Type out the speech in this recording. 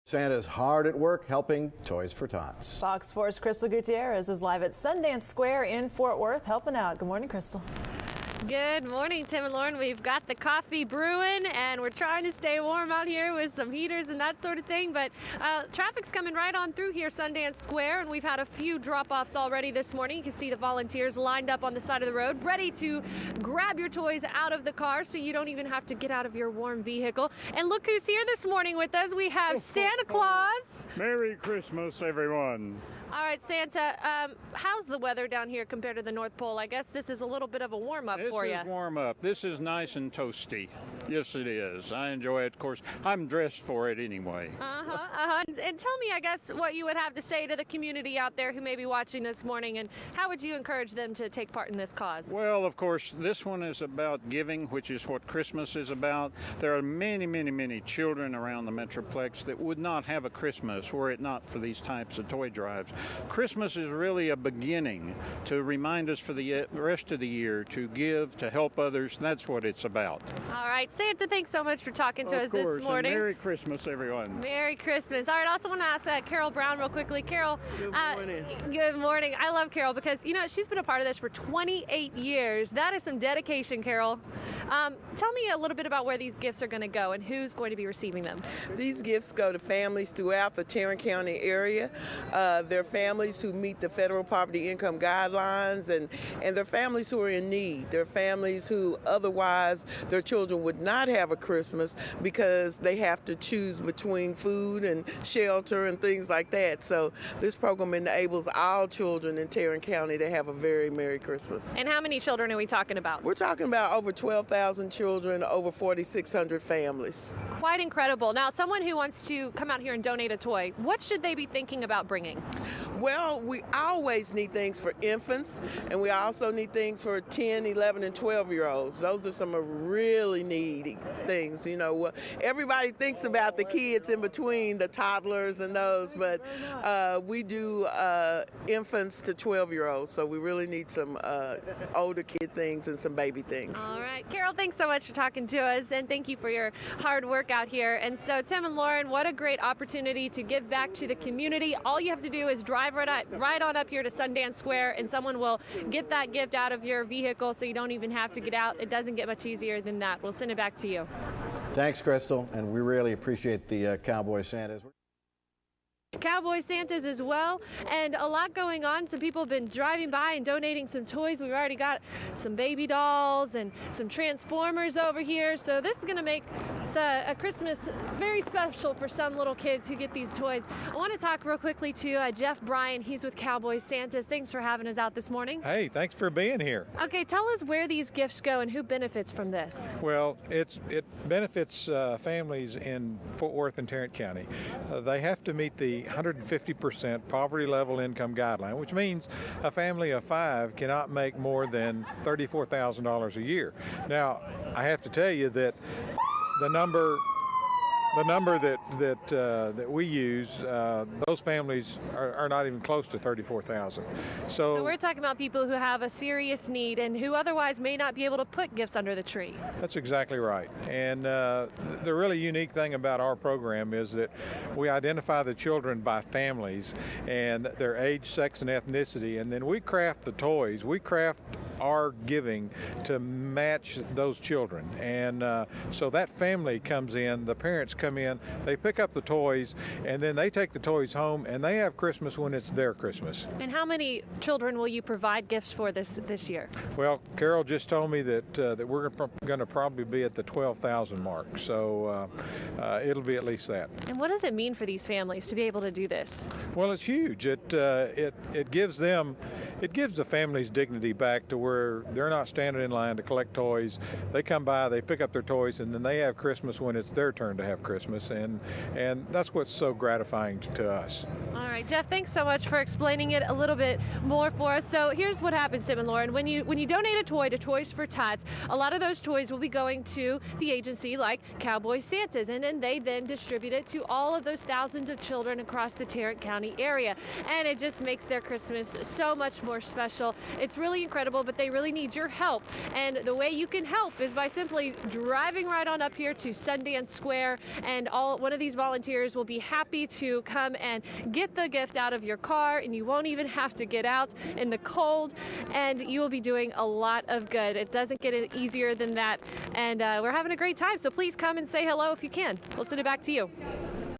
Santa's hard at work helping Toys for Tots. Fox 4's Crystal Gutierrez is live at Sundance Square in Fort Worth helping out. Good morning, Crystal. Good morning, Tim and Lauren. We've got the coffee brewing and we're trying to stay warm out here with some heaters and that sort of thing, but traffic's coming right on through here, Sundance Square, and we've had a few drop-offs already this morning. You can see the volunteers lined up on the side of the road, ready to grab your toys out of the car so you don't even have to get out of your warm vehicle. And look who's here this morning with us. We have Santa Claus. Merry Christmas, everyone. All right, Santa, how's the weather down here compared to the North Pole? I guess this is a little bit of a warm-up for you. This is warm-up. This is nice and toasty. Yes, it is. I enjoy it. Of course, I'm dressed for it anyway. And tell me, I guess, what you would have to say to the community out there who may be watching this morning, and how would you encourage them to take part in this cause? Well, of course, this one is about giving, which is what Christmas is about. There are many, many, many children around the Metroplex that would not have a Christmas were it not for these types of toy drives. Christmas is really a beginning to remind us for the rest of the year to give, to help others. That's what it's about. All right, Santa, thanks so much for talking to us this morning. Merry Christmas, everyone. Merry Christmas. All right, I also want to ask Carol Brown real quickly. Carol, good morning. Good morning. I love Carol because, you know, she's been a part of this for 28 years. That is some dedication, Carol. Tell me a little bit about where these gifts are going to go and who's going to be receiving them. These gifts go to families throughout the Tarrant County area. They're families who meet the federal poverty income guidelines, and they're families who are in need. They're families who otherwise their children would not have a Christmas because they have to choose between food and shelter and things like that. So this program enables all children in Tarrant County to have a very Merry Christmas. And how many children are we talking about? We're talking about over 12,000 children, over 4,600 families. Quite incredible. Now, someone who wants to come out here and donate a toy, what should they be thinking about bringing? Well, we always need things for infants, and we also need things for 10, 11, and 12-year-olds. Those are some really needy things. You know, everybody thinks about the kids in between, the toddlers and those, but we do infants to 12-year-olds, so we really need some older kid things and some baby things. All right. Carol, thanks so much for talking to us, and thank you for your hard work out here. And so, Tim and Lauren, what a great opportunity to give back to the community. All you have to do is drive right on up here to Sundance Square, and someone will get that gift out of your vehicle so you don't even have to get out. It doesn't get much easier than that. We'll send it back to you. Thanks, Crystal, and we really appreciate the Cowboy Santas. Cowboy Santas as well, and a lot going on. Some people have been driving by and donating some toys. We've already got some baby dolls and some Transformers over here, so this is going to make a Christmas very special for some little kids who get these toys. I want to talk real quickly to Jeff Bryan. He's with Cowboy Santas. Thanks for having us out this morning. Hey, thanks for being here. Okay, tell us where these gifts go and who benefits from this. Well, it benefits families in Fort Worth and Tarrant County. They have to meet the 150% poverty level income guideline, which means a family of 5 cannot make more than $34,000 a year. Now, I have to tell you that the number that we use, those families are not even close to 34,000. So we're talking about people who have a serious need and who otherwise may not be able to put gifts under the tree. That's exactly right. And the really unique thing about our program is that we identify the children by families and their age, sex, and ethnicity, and then we craft the toys. We craft our giving to match those children. And so that family comes in, the parents come in, they pick up the toys, and then they take the toys home, and they have Christmas when it's their Christmas. And how many children will you provide gifts for this year? Well, Carol just told me that we're going to probably be at the 12,000 mark, so it'll be at least that. And what does it mean for these families to be able to do this? Well, it's huge. It gives the families dignity back to where they're not standing in line to collect toys. They come by, they pick up their toys, and then they have Christmas when it's their turn to have Christmas, and that's what's so gratifying to us. All right, Jeff, thanks so much for explaining it a little bit more for us. So here's what happens, Tim and Lauren. When you donate a toy to Toys for Tots, a lot of those toys will be going to the agency like Cowboy Santas, and then they distribute it to all of those thousands of children across the Tarrant County area, and it just makes their Christmas so much more special. It's really incredible, but they really need your help. And the way you can help is by simply driving right on up here to Sundance Square, and one of these volunteers will be happy to come and get the gift out of your car, and you won't even have to get out in the cold, and you will be doing a lot of good. It doesn't get any easier than that, and we're having a great time, so please come and say hello if you can. We'll send it back to you.